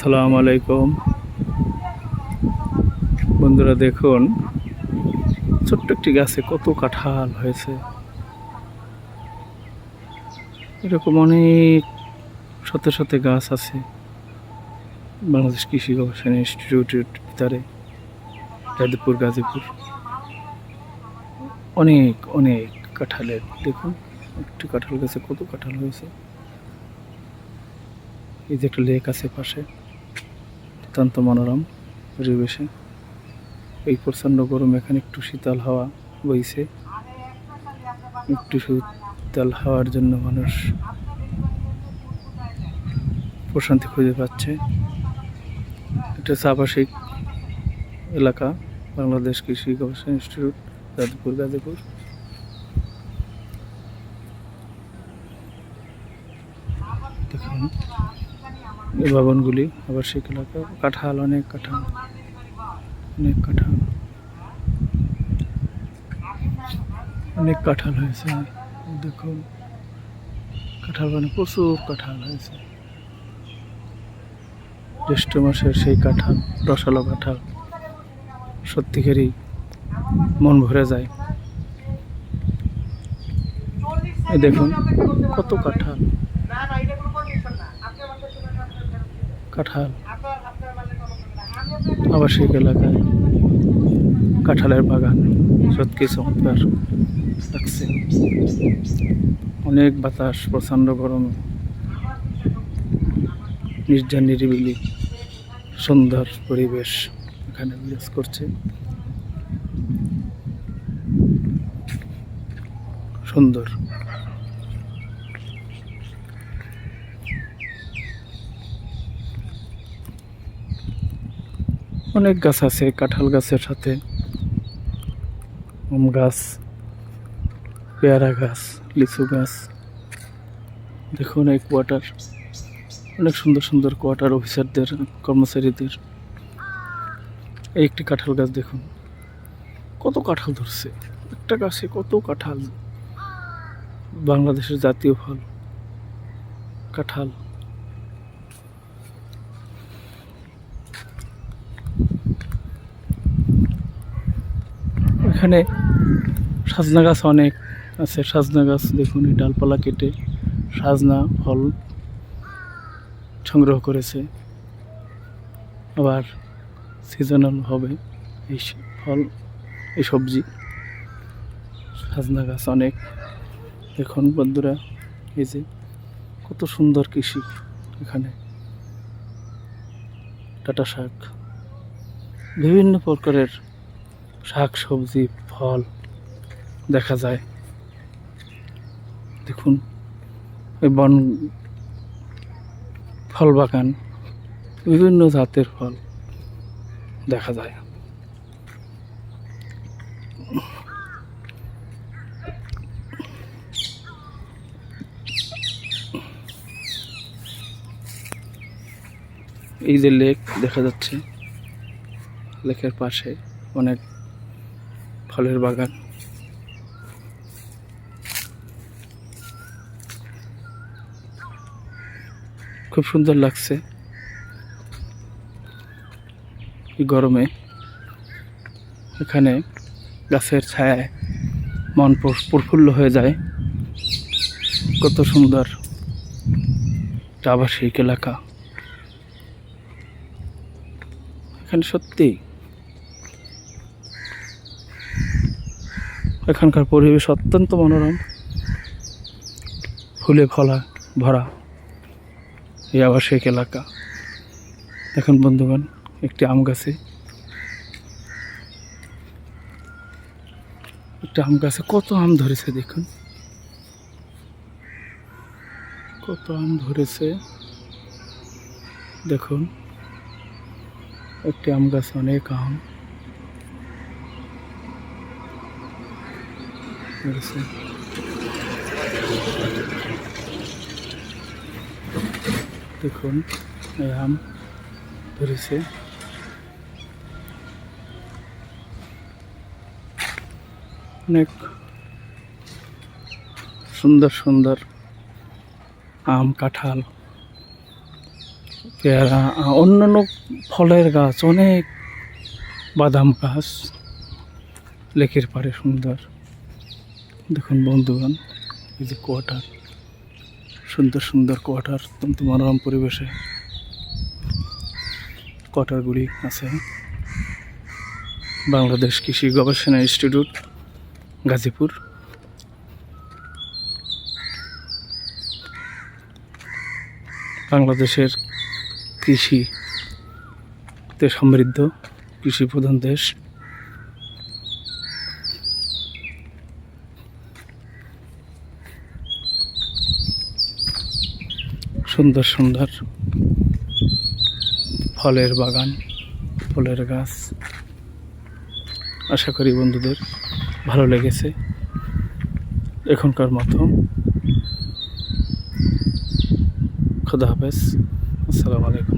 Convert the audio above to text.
আসসালামু আলাইকুম বন্ধুরা, দেখুন ছোট্ট একটি গাছে কত কাঁঠাল হয়েছে। এরকম অনেক শত শত গাছ আছে বাংলাদেশ কৃষি গবেষণা ইনস্টিটিউটের ভিতরে, যাদবপুর, গাজীপুর। অনেক অনেক কাঁঠালের, দেখুন একটি কাঁঠাল গাছে কত কাঁঠাল হয়েছে। এই যে একটা লেক আছে পাশে, অত্যন্ত মনোরম পরিবেশে। এই প্রচণ্ড গরম, এখানে একটু শীতল হাওয়া বইছে। একটু শীতল হাওয়ার জন্য মানুষ প্রশান্তি খুঁজে পাচ্ছে। এটা হচ্ছে আবাসিক এলাকা, বাংলাদেশ কৃষি গবেষণা ইনস্টিটিউট, যাদবপুর, গাজীপুর। দেখুন এই ভবনগুলি আবাসিক এলাকা। কাঁঠাল, অনেক কাঁঠাল, অনেক কাঁঠাল, অনেক কাঁঠাল হয়েছে। দেখুন কাঁঠাল, মানে প্রচুর কাঁঠাল হয়েছে। জ্যৈষ্ঠ মাসের সেই কাঁঠাল, রসালো কাঁঠাল, সত্যিকারই মন ভরে যায়। এই দেখুন কত কাঁঠাল, কাঁঠাল আবাসিক এলাকায় কাঁঠালের বাগান, সত্যি চমৎকার লাগছে। অনেক বাতাস, প্রচণ্ড গরম, নির্জন নিরিবিলি সুন্দর পরিবেশ এখানে বিরাজ করছে। সুন্দর, অনেক গাছ আছে কাঁঠাল গাছের সাথে, আম গাছ, পেয়ারা গাছ, লিচু গাছ। দেখুন এই কোয়ার্টার, অনেক সুন্দর সুন্দর কোয়ার্টার অফিসারদের, কর্মচারীদের। এই একটি কাঁঠাল গাছ, দেখুন কত কাঁঠাল ধরছে। একটা গাছে কত কাঁঠাল, বাংলাদেশের জাতীয় ফল কাঁঠাল। এখানে সাজনা গাছ অনেক আছে, সাজনা গাছ দেখুন, এই ডালপালা কেটে সাজনা ফল সংগ্রহ করেছে। আবার সিজনাল হবে এই ফল, এই সবজি। সাজনা গাছ অনেক, দেখুন বন্ধুরা, এই যে কত সুন্দর কৃষি এখানে। ডাঁটা শাক, বিভিন্ন প্রকারের শাক সবজি ফল দেখা যায়। দেখুন এই বন ফল বাগান, বিভিন্ন জাতের ফল দেখা যায়। এই যে লেক দেখা যাচ্ছে, লেকের পাশে অনেক ফলের বাগান। খুব সুন্দর লাগছে এই গরমে। এখানে গাছের ছায়ায় মন প্রফুল্ল হয়ে যায়। কত সুন্দর আবাসিক এলাকা এখানে, সত্যি এখানকার পরিবেশ অত্যন্ত মনোরম, ফুলে ফলা ভরা এই আবাসিক এলাকা। দেখুন বন্ধুগণ, একটি আম গাছে, একটা আম গাছে কত আম ধরেছে। দেখুন কত আম ধরেছে। দেখুন একটি আম গাছে অনেক আম ধরেছে। দেখুন এই আম ধরেছে। অনেক সুন্দর সুন্দর আম, কাঁঠাল পেয়ারা, অন্যান্য ফলের গাছ অনেক, বাদাম গাছ লেকের পাড়ে সুন্দর। দেখুন বন্ধুগণ, এই যে কোয়ার্টার, সুন্দর সুন্দর কোয়ার্টার, অত্যন্ত মনোরম পরিবেশে কোয়ার্টারগুলি আছে। বাংলাদেশ কৃষি গবেষণা ইনস্টিটিউট, গাজীপুর। বাংলাদেশের কৃষিতে সমৃদ্ধ, কৃষি প্রধান দেশ। সুন্দর সুন্দর ফলের বাগান, ফলের গাছ। আশা করি বন্ধুদের ভালো লেগেছে এখনকার মতো। খোদা হাফেজ, আসসালামু আলাইকুম।